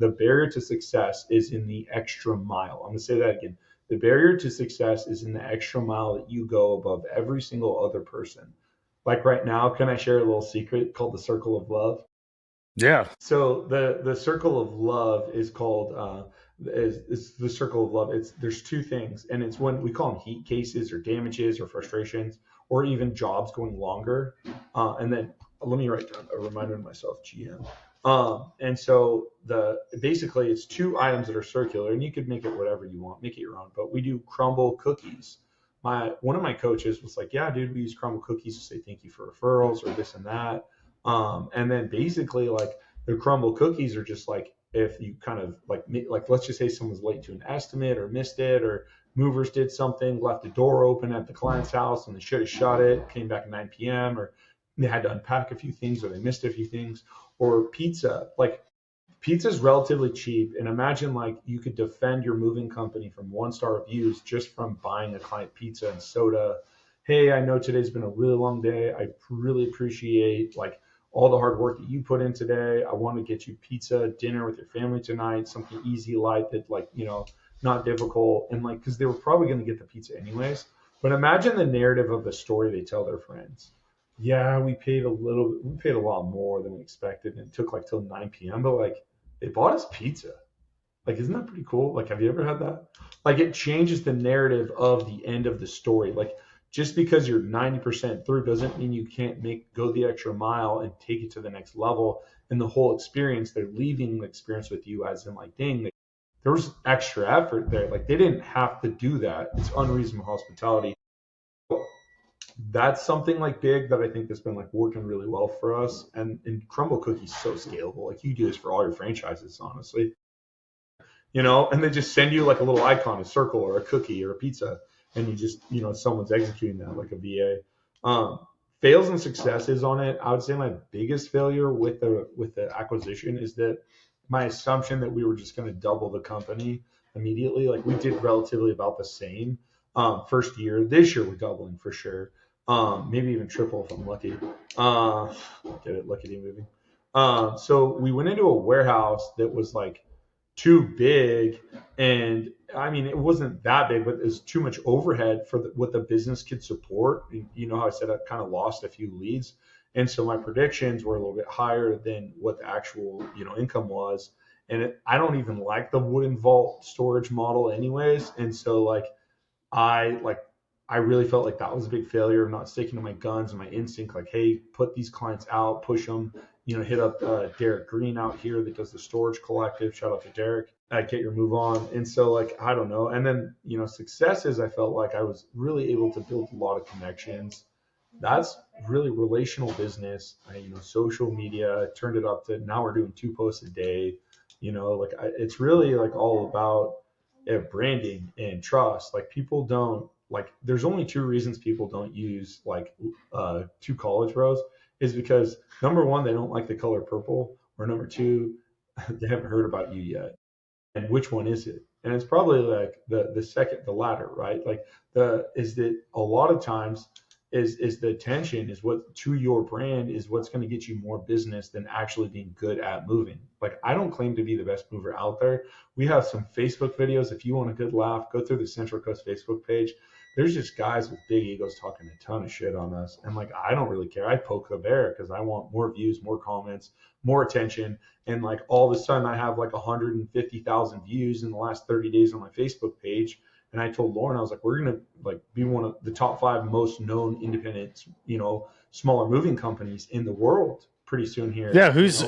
the barrier to success is in the extra mile. I'm going to say that again. The barrier to success is in the extra mile that you go above every single other person. Like right now, can I share a little secret called the circle of love? Yeah. So the circle of love is called is the circle of love. It's there's two things, and it's when we call them heat cases or damages or frustrations or even jobs going longer. And then let me write down a reminder to myself, GM. And so the basically it's two items that are circular, and you could make it whatever you want, make it your own. But we do crumble cookies. My one of my coaches was like, "Yeah, dude, we use crumble cookies to say thank you for referrals or this and that." And then basically like the crumble cookies are just like if you kind of like let's just say someone's late to an estimate or missed it or movers did something, left the door open at the client's house and they should have shut it, came back at 9 p.m. or they had to unpack a few things or they missed a few things or pizza. Like pizza is relatively cheap and imagine like you could defend your moving company from 1-star reviews just from buying a client pizza and soda. Hey, I know today's been a really long day. I really appreciate like all the hard work that you put in today. I want to get you pizza, dinner with your family tonight, something easy, light that like, not difficult. And like, cause they were probably going to get the pizza anyways. But imagine the narrative of the story they tell their friends. Yeah, we paid a lot more than we expected. And it took like till 9 p.m. But like they bought us pizza. Like, isn't that pretty cool? Like, have you ever had that? Like, it changes the narrative of the end of the story. Like, just because you're 90% through doesn't mean you can't go the extra mile and take it to the next level. And the whole experience, they're leaving the experience with you as in like, dang, there was extra effort there. Like, they didn't have to do that. It's unreasonable hospitality. That's something like big that I think has been like working really well for us. And Crumble Cookie's so scalable. Like, you do this for all your franchises, honestly. And they just send you like a little icon, a circle or a cookie or a pizza, and you just, someone's executing that like a VA. Fails and successes on it. I would say my biggest failure with the acquisition is that my assumption that we were just going to double the company immediately. Like we did relatively about the same first year. This year we're doubling for sure. Maybe even triple if I'm lucky. Get it? Lucky moving. So we went into a warehouse that was like too big, and I mean it wasn't that big, but there's too much overhead for what the business could support. You know how I said I kind of lost a few leads, and so my predictions were a little bit higher than what the actual income was. And I don't even like the wooden vault storage model anyways, and so I I really felt like that was a big failure of not sticking to my guns and my instinct. Like, hey, put these clients out, push them. Hit up Derek Green out here that does the Storage Collective. Shout out to Derek. Get your move on. And so, like, I don't know. And then, successes, I felt like I was really able to build a lot of connections. That's really relational business. Social media, turned it up to now we're doing 2 posts a day. It's really like all about branding and trust. Like people don't like. There's only 2 reasons people don't use like 2 college bros is because number 1 they don't like the color purple, or number 2 they haven't heard about you yet. And which one is it? And it's probably like the second, the latter, right? Like the is that a lot of times is the attention is what to your brand is what's going to get you more business than actually being good at moving. Like I don't claim to be the best mover out there. We have some Facebook videos. If you want a good laugh, go through the Central Coast Facebook page. There's just guys with big egos talking a ton of shit on us. And like, I don't really care. I poke the bear because I want more views, more comments, more attention. And like all of a sudden I have like 150,000 views in the last 30 days on my Facebook page. And I told Lauren, I was like, we're going to like be one of the top 5 most known independent, smaller moving companies in the world pretty soon here. Yeah. Who's